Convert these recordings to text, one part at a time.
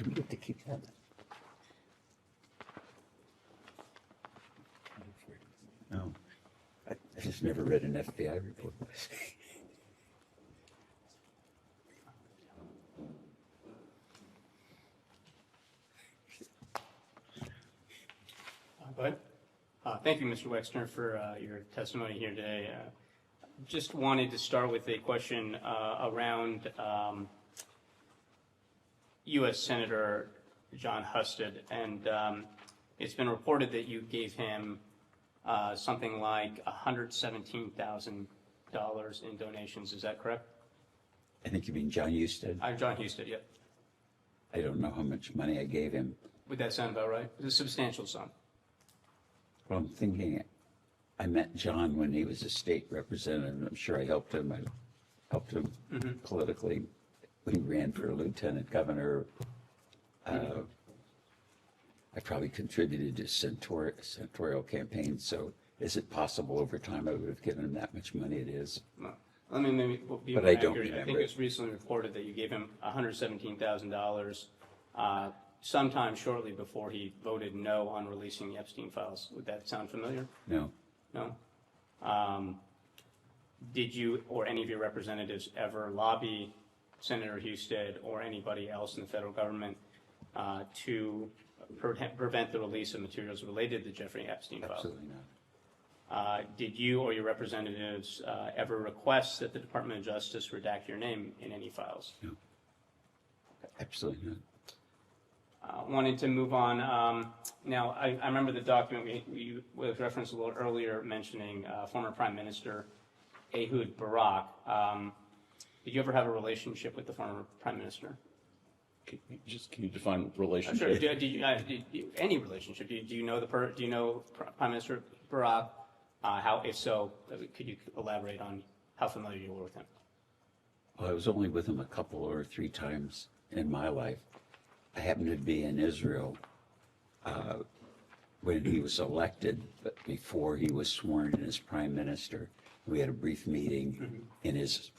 you get to keep that. No, I just never read an FBI report. Go ahead. Thank you, Mr. Wexner, for your testimony here today. Just wanted to start with a question around U.S. Senator John Husted, and it's been reported that you gave him something like $117,000 in donations. Is that correct? I think you mean John Husted? I'm John Husted, yep. I don't know how much money I gave him. Would that sound about right? It's a substantial sum. Well, I'm thinking, I met John when he was a state representative. I'm sure I helped him. I helped him politically when he ran for lieutenant governor. I probably contributed to senatorial campaigns. So is it possible over time I would have given him that much money? It is. Well, let me maybe be But more I don't accurate. I think remember it was recently reported that you gave him $117,000 sometime shortly before he voted no on releasing the Epstein files. Would that sound familiar? No. No? Did you or any of your representatives ever lobby Senator Husted or anybody else in the federal government to prevent the release of materials related to the Jeffrey Epstein files? Absolutely not. Did you or your representatives ever request that the Department of Justice redact your name in any files? No. Absolutely not. Wanted to move on. Now, I remember the document we was referenced a little earlier mentioning former Prime Minister Ehud Barak. Did you ever have a relationship with the former Prime Minister? Can you define relationship? Sure. Any relationship? Do you know Prime Minister Barak? How, if so, could you elaborate on how familiar you were with him? Well, I was only with him a couple or three times in my life. I happened to be in Israel when he was elected, but before he was sworn in as prime minister. We had a brief meeting in his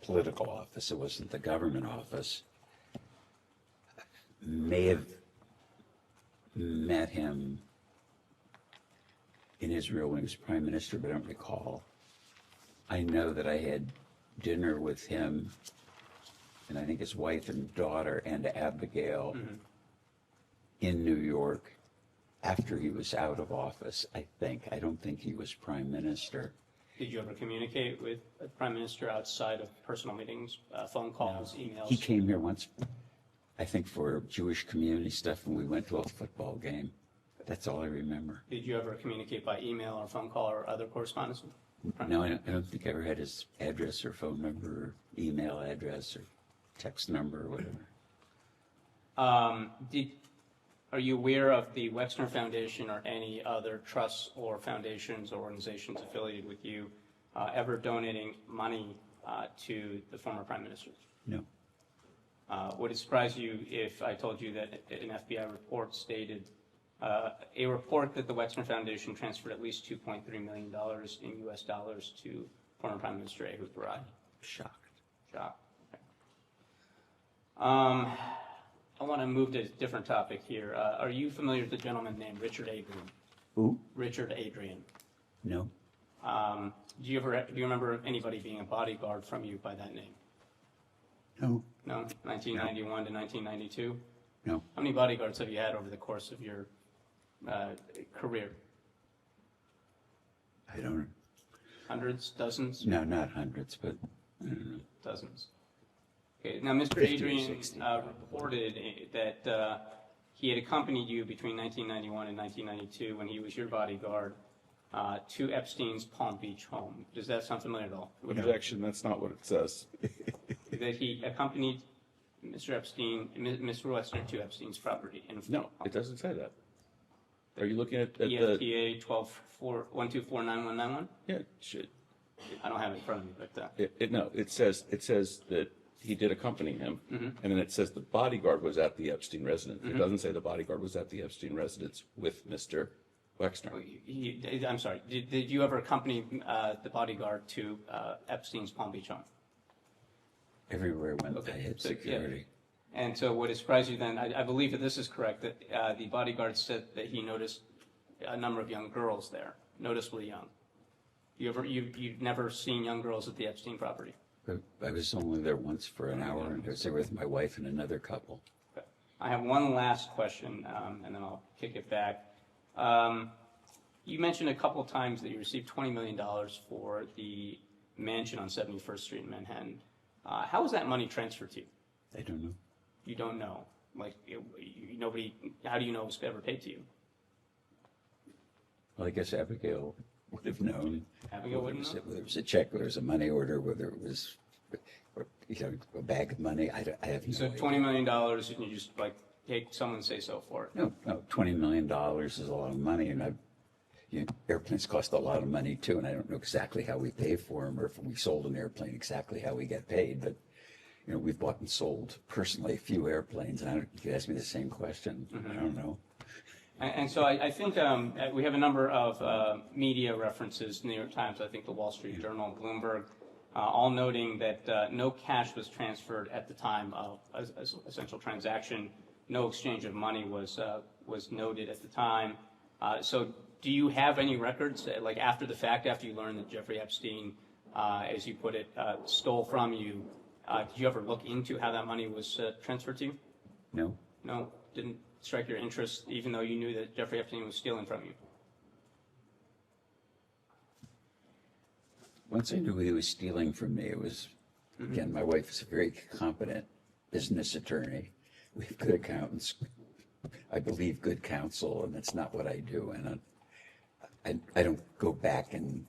political office. It wasn't the government office. May have met him in Israel when he was prime minister, but I don't recall. I know that I had dinner with him and I think his wife and daughter and Abigail in New York after he was out of office, I think. I don't think he was prime minister. Did you ever communicate with the Prime Minister outside of personal meetings, phone calls, emails? He came here once, I think, for Jewish community stuff, and we went to a football game. That's all I remember. Did you ever communicate by email or phone call or other correspondence? No, I don't think I ever had his address or phone number or email address or text number or whatever. Are you aware of the Wexner Foundation or any other trusts or foundations or organizations affiliated with you ever donating money to the former Prime Minister? No. Would it surprise you if I told you that an FBI report stated a report that the Wexner Foundation transferred at least $2.3 million in U.S. dollars to former Prime Minister Ehud Barak? Shocked. Shocked. I want to move to a different topic here. Are you familiar with the gentleman named Richard Adrian? Who? Richard Adrian. No. Do you remember anybody being a bodyguard from you by that name? No. No? 1991 to 1992? No. How many bodyguards have you had over the course of your career? I don't. Hundreds? Dozens? No, not hundreds, but I don't know. Dozens. Okay. Now, Mr. 50 or Adrian 60. reported that he had accompanied you between 1991 and 1992 when he was your bodyguard to Epstein's Palm Beach home. Does that sound familiar at all? Objection, that's not what it says. That he accompanied Mr. Epstein, Mr. Wexner to Epstein's property. No, it doesn't say that. Are you looking at the... EFPA 1249191? Yeah, it should. I don't have it in front of me, but No, it says that he did accompany him, and then it says the bodyguard was at the Epstein residence. It doesn't say the bodyguard was at the Epstein residence with Mr. Wexner. I'm sorry. Did you ever accompany the bodyguard to Epstein's Palm Beach home? Everywhere I went, I had security. And so would it surprise you then, I believe that this is correct, that the bodyguard said that he noticed a number of young girls there, noticeably young. You've never seen young girls at the Epstein property? I was only there once for an hour, and I was there with my wife and another couple. Okay. I have one last question, and then I'll kick it back. You mentioned a couple of times that you received $20 million for the mansion on 71st Street in Manhattan. How was that money transferred to you? I don't know. You don't know. Like, nobody, how do you know it was ever paid to you? Well, I guess Abigail would have known. Abigail wouldn't know? Whether it was a check, whether it was a money order, whether it was, a bag of money. I have no So idea. $20 million, and you just like take someone's say so for it? No, $20 million is a lot of money, and airplanes cost a lot of money too, and I don't know exactly how we pay for them, or if we sold an airplane, exactly how we get paid, but we've bought and sold personally a few airplanes, and you could ask me the same question. I don't know. And so I think we have a number of media references, New York Times, I think the Wall Street Journal, Bloomberg, all noting that no cash was transferred at the time of a essential transaction. No exchange of money was noted at the time. So do you have any records, like after the fact, after you learned that Jeffrey Epstein, as you put it, stole from you, did you ever look into how that money was transferred to you? No. No? Didn't strike your interest, even though you knew that Jeffrey Epstein was stealing from you? Once I knew he was stealing from me, it was, again, my wife is a very competent business attorney. We have good accountants. I believe good counsel, and that's not what I do. And I don't go back and,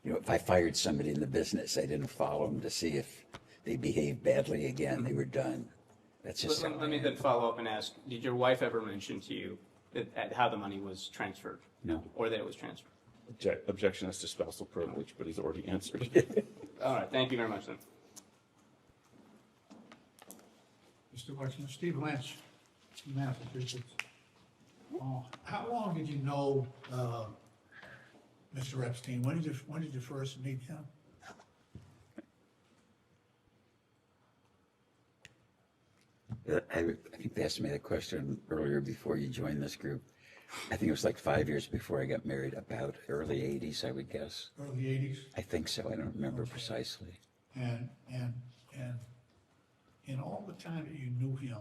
if I fired somebody in the business, I didn't follow them to see if they behaved badly again. They were done. That's just Let me then follow up and ask, did your wife ever mention to you how the money was transferred? No. Or that it was transferred? Objection as to spousal privilege, but he's already answered. All right, thank you very much then. Mr. Wexner, Steve Lynch, Massachusetts. How long did you know Mr. Epstein? When did you first meet him? I think they asked me that question earlier before you joined this group. I think it was like 5 years before I got married, about early 80s, I would guess. Early 80s? I think so. I don't remember precisely. And in all the time that you knew him,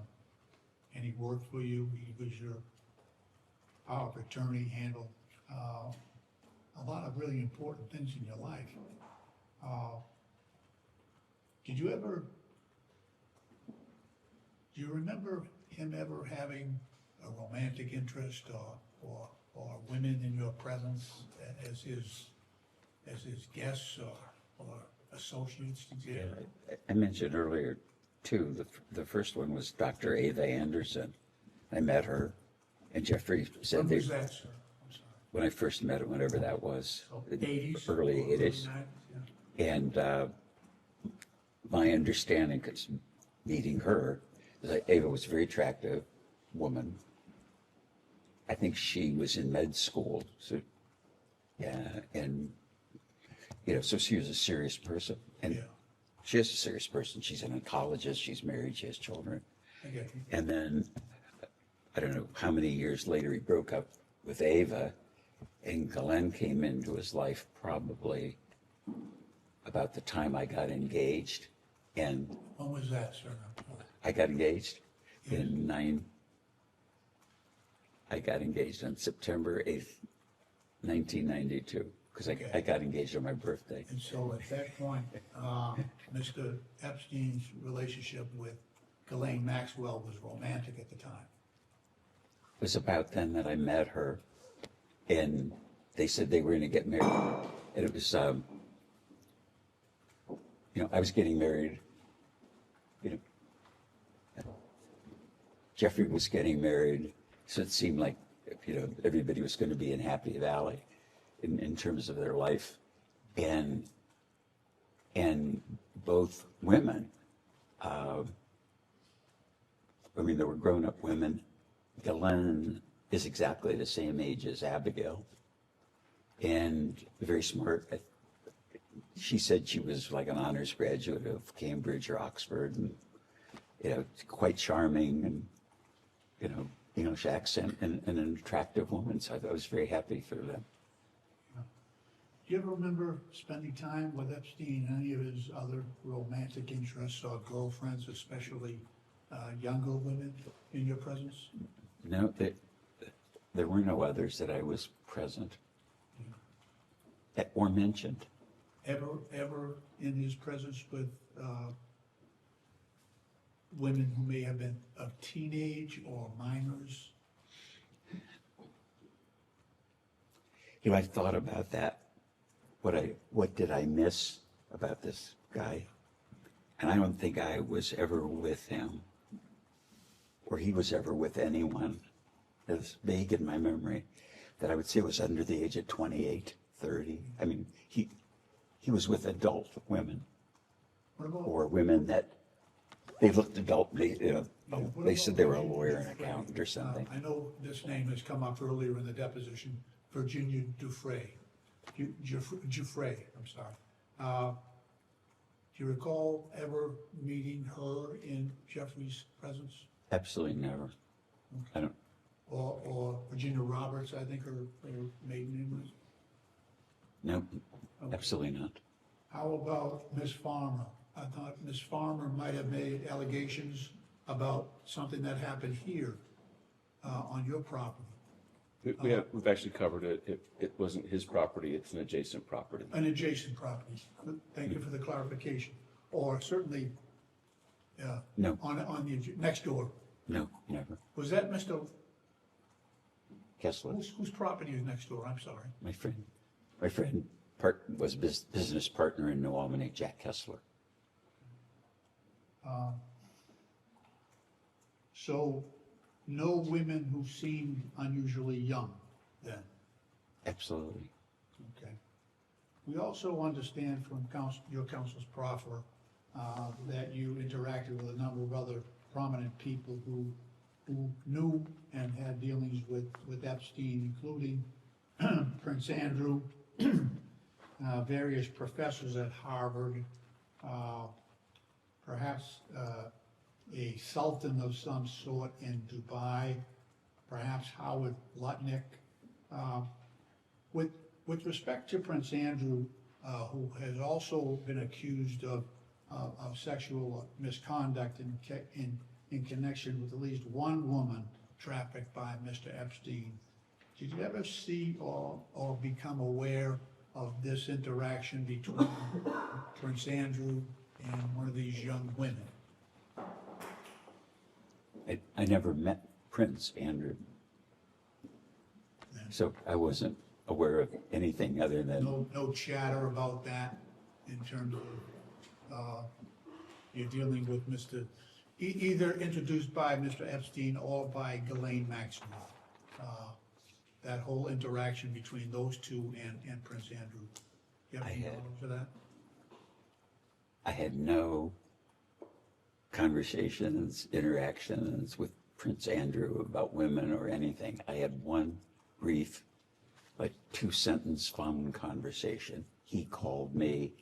and he worked for you, he was your power of attorney, handled a lot of really important things in your life. Do you remember him ever having a romantic interest or women in your presence as his guests or associates? I mentioned earlier, too, the first one was Dr. Ava Anderson. I met her, and Jeffrey said When was that, sir? I'm sorry. when I first met her, whenever that was, So 80s? early 80s. 90s, yeah. And my understanding, because meeting her, is that Ava was a very attractive woman. I think she was in med school, so yeah, and so she was a serious person, and Yeah. she is a serious person. She's an oncologist. She's married. She has children. I get you. And then I don't know how many years later he broke up with Ava, and Glenn came into his life probably about the time I got engaged, and When was that, sir? I got engaged I got engaged on September 8th, 1992, because I got engaged on my birthday. And so at that point, Mr. Epstein's relationship with Ghislaine Maxwell was romantic at the time. It was about then that I met her, and they said they were going to get married. And it was, I was getting married. Jeffrey was getting married, so it seemed like, everybody was going to be in Happy Valley in terms of their life. And both women, they were grown-up women. Ghislaine is exactly the same age as Abigail, and very smart. She said she was like an honors graduate of Cambridge or Oxford, quite charming and, English accent and an attractive woman. So I was very happy for them. Do you ever remember spending time with Epstein, any of his other romantic interests or girlfriends, especially younger women, in your presence? No, there were no others that I was present or mentioned. Ever in his presence with women who may have been of teenage or minors? I thought about that. What did I miss about this guy? And I don't think I was ever with him, or he was ever with anyone. It's vague in my memory that I would say was under the age of 28, 30. I mean, he was with adult women, What about, or women that they looked adult. what They said about they were a Virginia lawyer and Dufresne? accountant or something. I know this name has come up earlier in the deposition, Virginia Dufresne. Jeffrey, I'm sorry. Do you recall ever meeting her in Jeffrey's presence? Absolutely never. I don't. Or Virginia Roberts, I think her maiden name was? No, Okay. absolutely not. How about Miss Farmer? I thought Miss Farmer might have made allegations about something that happened here on your property. We've actually covered it. It wasn't his property, it's an adjacent property. An adjacent property. Thank you for the clarification. Or certainly, No. on the, next door. No, never. Was that Mr., Kessler, whose property is next door? I'm sorry. my friend was business partner in New Albany, Jack Kessler. So, no women who seemed unusually young then? Absolutely. Okay. We also understand from your counsel's proffer that you interacted with a number of other prominent people who knew and had dealings with Epstein, including Prince Andrew, various professors at Harvard, perhaps a sultan of some sort in Dubai, perhaps Howard Lutnick. With respect to Prince Andrew, who has also been accused of sexual misconduct in connection with at least one woman trafficked by Mr. Epstein, did you ever see or become aware of this interaction between Prince Andrew and one of these young women? I never met Prince Andrew, so I wasn't aware of anything other than No chatter about that in terms of you're dealing with either introduced by Mr. Epstein or by Ghislaine Maxwell. That whole interaction between those two and Prince Andrew. You have any knowledge of that? I had no conversations, interactions with Prince Andrew about women or anything. I had one brief, like 2-sentence phone conversation. He called me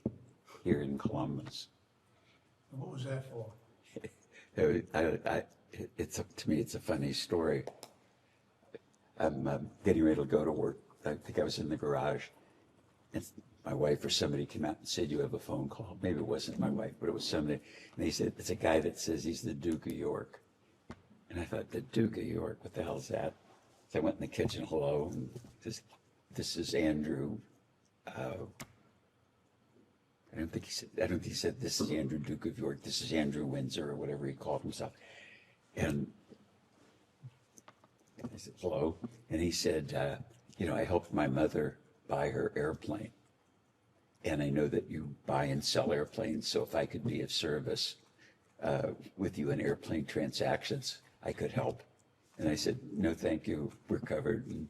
here in Columbus. And what was that for? To me, it's a funny story. I'm getting ready to go to work. I think I was in the garage, and my wife or somebody came out and said, "You have a phone call." Maybe it wasn't my wife, but it was somebody. And they said, "It's a guy that says he's the Duke of York." And I thought, the Duke of York, what the hell is that? So I went in the kitchen, hello, and this is Andrew. I don't think he said this is Andrew Duke of York. This is Andrew Windsor or whatever he called himself. And I said, hello. And he said, I helped my mother buy her airplane. And I know that you buy and sell airplanes. So if I could be of service with you in airplane transactions, I could help. And I said, no, thank you. We're covered. And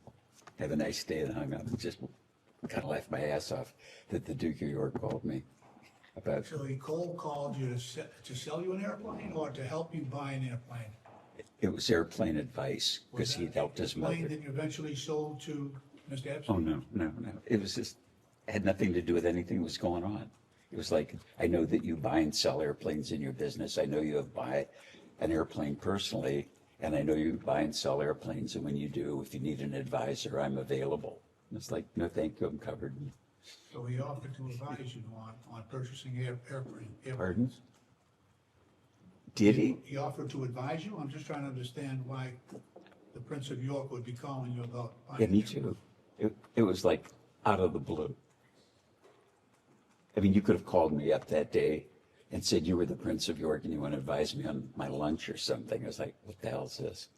have a nice day. And hung up and just kind of laughed my ass off that the Duke of York called me about. So he cold called you to sell you an airplane or to help you buy an airplane? It was airplane advice because he'd helped his mother. Plane that you eventually sold to Mr. Epstein? Oh, no. It was just, had nothing to do with anything that was going on. It was like, I know that you buy and sell airplanes in your business. I know you have an airplane personally, and I know you buy and sell airplanes, and when you do, if you need an advisor, I'm available. And it's like, no, thank you, I'm covered. So he offered to advise you on purchasing airplane. Pardon? Did he? He offered to advise you? I'm just trying to understand why the Prince of York would be calling you about buying. Yeah, me too. It was like out of the blue. I mean, you could have called me up that day and said you were the Prince of York and you want to advise me on my lunch or something. I was like, what the hell is this?